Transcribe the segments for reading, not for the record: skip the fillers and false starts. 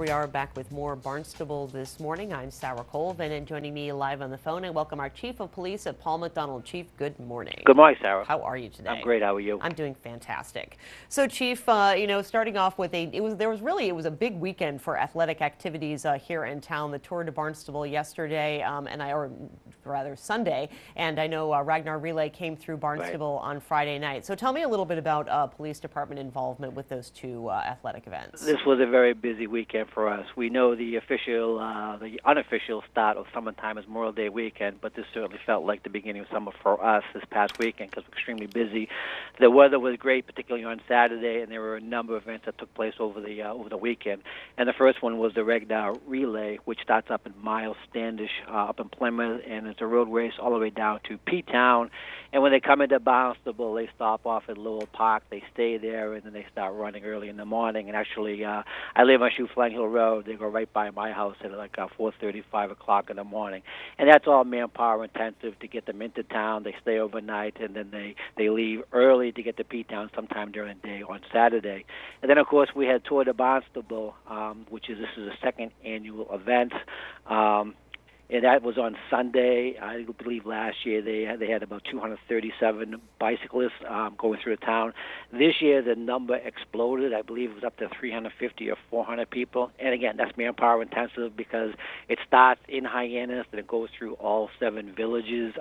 we are back with more Barnstable This Morning. I'm Sarah Colvin, and joining me live on the phone, I welcome our Chief of Police at MacDonald. Chief, good morning. Good morning, Sarah. How are you today? I'm great. How are you? I'm doing fantastic. So, Chief, starting off with it was a big weekend for athletic activities here in town. The Tour de Barnstable yesterday, or rather Sunday, and I know Ragnar Relay came through Barnstable on Friday night. So, tell me a little bit about police department involvement with those two athletic events. This was a very busy weekend for us. We know the unofficial start of summertime is Memorial Day weekend, but this certainly felt like the beginning of summer for us this past weekend because we're extremely busy. The weather was great, particularly on Saturday, and there were a number of events that took place over the weekend. And the first one was the Ragnar Relay, which starts up in Miles Standish up in Plymouth, and it's a road race all the way down to P-Town. And when they come into Barnstable, they stop off at Lowell Park. They stay there, and then they start running early in the morning. And actually, I live on Flying Hill Road. They go right by my house at like 4:30, 5 o'clock in the morning. And that's all manpower intensive to get them into town. They stay overnight, and then they leave early to get to P-Town sometime during the day on Saturday. And then, of course, we had Tour de Barnstable, this is a second annual event. And that was on Sunday. I believe last year they had about 237 bicyclists going through the town. This year the number exploded. I believe it was up to 350 or 400 people. And again, that's manpower intensive because it starts in Hyannis and it goes through all 7 villages.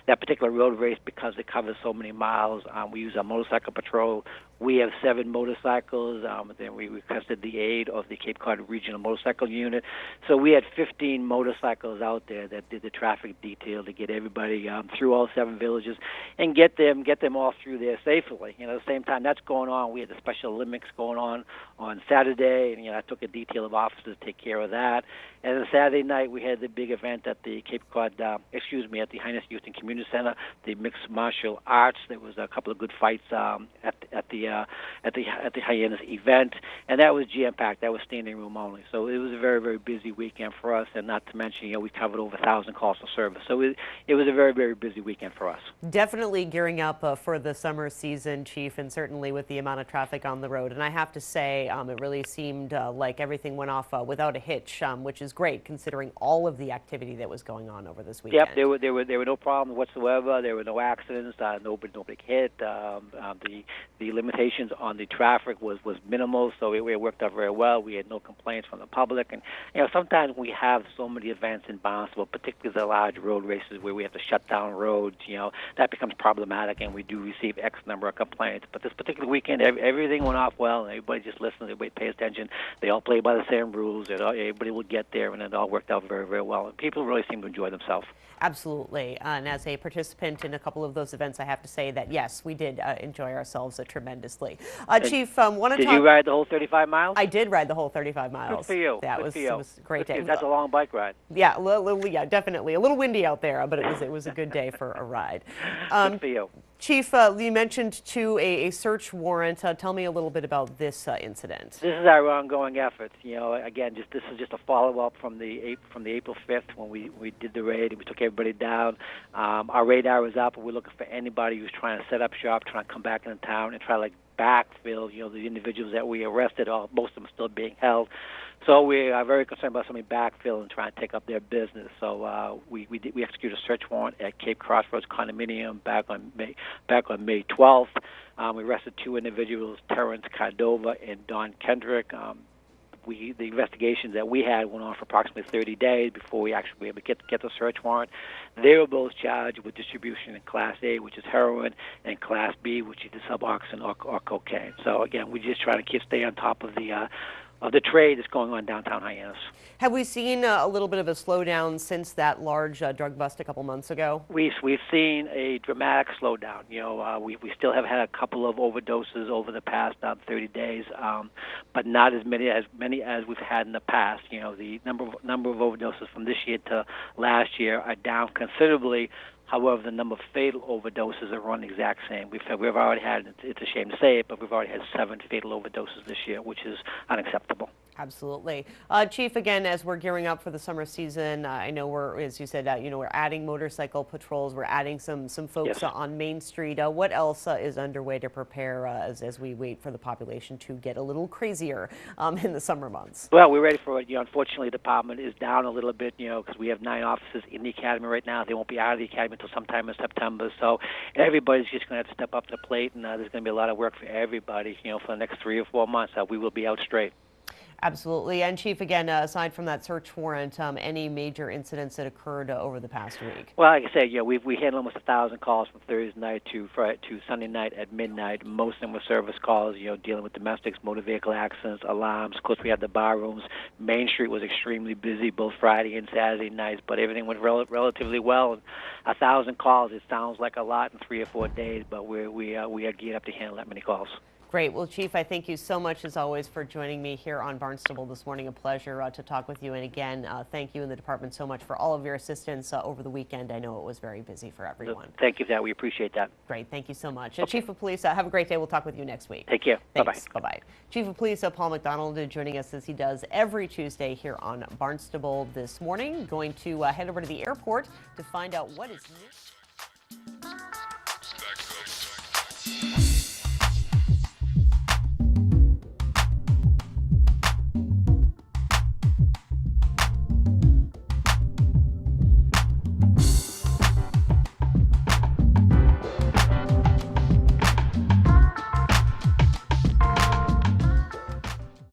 That particular road race, because it covers so many miles, we use a motorcycle patrol. We have 7 motorcycles. Then we requested the aid of the Cape Cod Regional Motorcycle Unit. So we had 15 motorcycles out there that did the traffic detail to get everybody through all 7 villages and get them all through there safely. At the same time that's going on, we had the Special Olympics going on Saturday, and I took a detail of officers to take care of that. And on Saturday night we had the big event at the at the Hyannis Youth and Community Center, the Mixed Martial Arts. There was a couple of good fights at the Hyannis event, and that was jam-packed. That was standing room only. So it was a very, very busy weekend for us, and not to mention, we covered over 1,000 calls for service. So it was a very, very busy weekend for us. Definitely gearing up for the summer season, Chief, and certainly with the amount of traffic on the road. And I have to say, it really seemed like everything went off without a hitch, which is great considering all of the activity that was going on over this weekend. Yep, there were no problems whatsoever. There were no accidents, nobody hit. The limitations on the traffic was minimal, so it worked out very well. We had no complaints from the public, and sometimes we have so many events in Barnstable, particularly the large road races where we have to shut down roads. That becomes problematic, and we do receive X number of complaints. But this particular weekend, everything went off well, and everybody just listened, everybody pays attention. They all play by the same rules, and everybody would get there, and it all worked out very, very well. And people really seem to enjoy themselves. Absolutely. And as a participant in a couple of those events, I have to say that, yes, we did enjoy ourselves tremendously. Chief, did you ride the whole 35 miles? I did ride the whole 35 miles. Good for you. It was a great day. That's a long bike ride. Yeah, yeah, definitely. A little windy out there, but it was a good day for a ride. Good for you. Chief, you mentioned too a search warrant. Tell me a little bit about this incident. This is our ongoing efforts. Again, this is just a follow-up from the April 5th when we did the raid and we took everybody down. Our radar is up, and we're looking for anybody who's trying to set up shop, trying to come back into town and try to backfill, the individuals that we arrested. Most of them are still being held. So we are very concerned about somebody backfill and trying to take up their business. So we executed a search warrant at Cape Crossroads Condominium back on May 12th. We arrested 2 individuals, Terrence Cordova and Don Kendrick. The investigations that we had went on for approximately 30 days before we actually were able to get the search warrant. They were both charged with distribution in Class A, which is heroin, and Class B, which is Suboxone or cocaine. So again, we just try to stay on top of the trade that's going on downtown Hyannis. Have we seen a little bit of a slowdown since that large drug bust a couple months ago? We've seen a dramatic slowdown. We still have had a couple of overdoses over the past 30 days, but not as many as we've had in the past. The number of overdoses from this year to last year are down considerably. However, the number of fatal overdoses are run the exact same. We've already had, it's a shame to say it, but we've already had 7 fatal overdoses this year, which is unacceptable. Absolutely. Chief, again, as we're gearing up for the summer season, I know we're, as you said, we're adding motorcycle patrols. We're adding some folks Yes. On Main Street. What else is underway to prepare as we wait for the population to get a little crazier in the summer months? Well, we're ready for it. Unfortunately, the department is down a little bit, because we have 9 officers in the academy right now. They won't be out of the academy until sometime in September. So everybody's just going to have to step up to the plate, and there's going to be a lot of work for everybody, for the next 3 or 4 months. We will be out straight. Absolutely. And Chief, again, aside from that search warrant, any major incidents that occurred over the past week? Well, like I said, we handled almost 1,000 calls from Thursday night to Sunday night at midnight. Most of them were service calls, dealing with domestics, motor vehicle accidents, alarms. Of course, we had the bar rooms. Main Street was extremely busy both Friday and Saturday nights, but everything went relatively well. And 1,000 calls, it sounds like a lot in 3 or 4 days, but we are geared up to handle that many calls. Great. Well, Chief, I thank you so much, as always, for joining me here on Barnstable this morning. A pleasure to talk with you. And again, thank you and the department so much for all of your assistance over the weekend. I know it was very busy for everyone. Thank you for that. We appreciate that. Great. Thank you so much. Chief of Police, have a great day. We'll talk with you next week. Take care. Thanks. Bye-bye. Bye-bye. Chief of Police Paul MacDonald joining us as he does every Tuesday here on Barnstable This Morning. Going to head over to the airport to find out what is new.